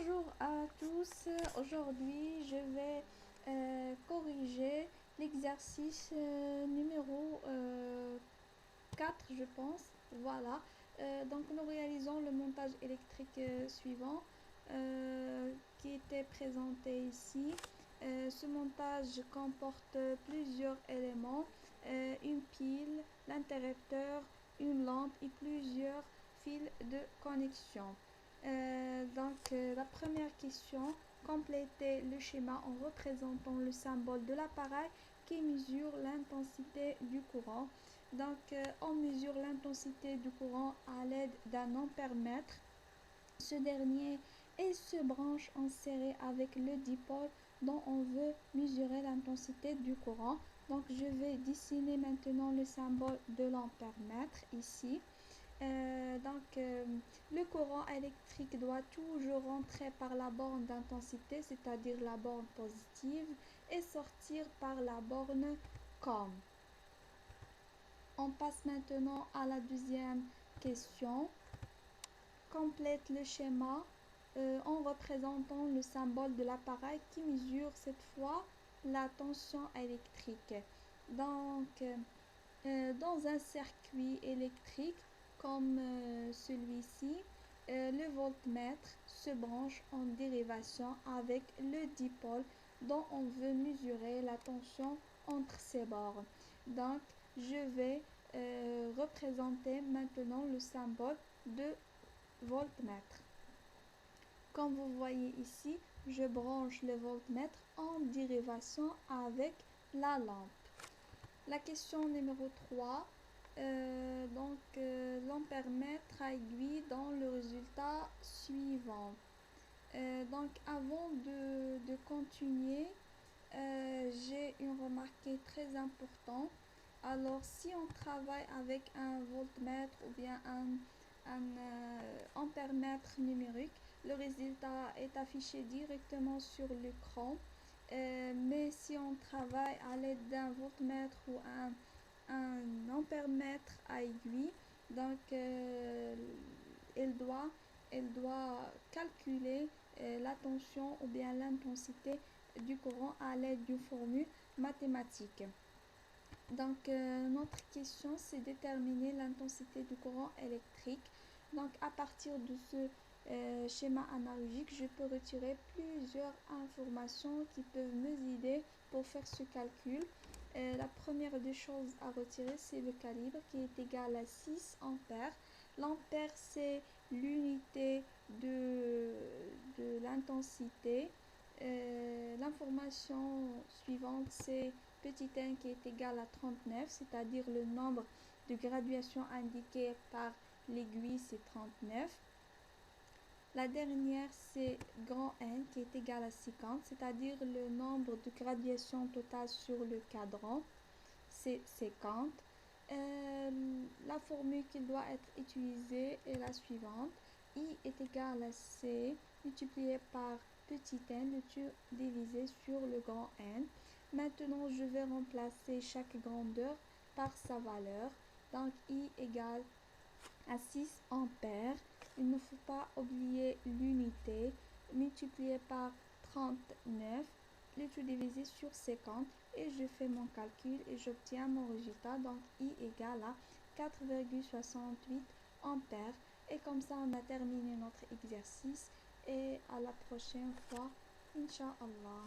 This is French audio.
Bonjour à tous. Aujourd'hui, je vais corriger l'exercice numéro 4, je pense. Voilà. Donc, nous réalisons le montage électrique suivant qui était présenté ici. Ce montage comporte plusieurs éléments, une pile, l'interrupteur, une lampe et plusieurs fils de connexion. La première question, complétez le schéma en représentant le symbole de l'appareil qui mesure l'intensité du courant. On mesure l'intensité du courant à l'aide d'un ampèremètre. Ce dernier se branche en série avec le dipôle dont on veut mesurer l'intensité du courant. Donc, je vais dessiner maintenant le symbole de l'ampèremètre ici. Le courant électrique doit toujours rentrer par la borne d'intensité, c'est-à-dire la borne positive, et sortir par la borne COM. On passe maintenant à la deuxième question. Complète le schéma en représentant le symbole de l'appareil qui mesure cette fois la tension électrique. Dans un circuit électrique comme celui-ci, le voltmètre se branche en dérivation avec le dipôle dont on veut mesurer la tension entre ces bornes. Donc, je vais représenter maintenant le symbole de voltmètre. Comme vous voyez ici, je branche le voltmètre en dérivation avec la lampe. La question numéro 3, l'ampèremètre a aiguille dans le résultat suivant. Avant de continuer, j'ai une remarque très importante. Alors, si on travaille avec un voltmètre ou bien un ampèremètre numérique, le résultat est affiché directement sur l'écran. Mais si on travaille à l'aide d'un voltmètre ou un ampèremètre à aiguille, elle doit calculer la tension ou bien l'intensité du courant à l'aide d'une formule mathématique. Notre question, c'est déterminer l'intensité du courant électrique. Donc, à partir de ce schéma analogique, je peux retirer plusieurs informations qui peuvent nous aider pour faire ce calcul. La première des choses à retirer, c'est le calibre qui est égal à 6 ampères. L'ampère, c'est l'unité de l'intensité. L'information suivante, c'est petit n qui est égal à 39, c'est-à-dire le nombre de graduations indiquées par l'aiguille, c'est 39. La dernière, c'est grand N qui est égal à 50, c'est-à-dire le nombre de graduations totales sur le cadran, c'est 50. La formule qui doit être utilisée est la suivante. I est égal à C multiplié par petit n, le tout divisé sur le grand N. Maintenant, je vais remplacer chaque grandeur par sa valeur. Donc, I égale à 6 ampères. Il ne faut pas oublier l'unité multiplié par 39, le tout divisé sur 50 et je fais mon calcul et j'obtiens mon résultat. Donc, I égale à 4,68 ampères. Et comme ça, on a terminé notre exercice et à la prochaine fois, Inch'Allah.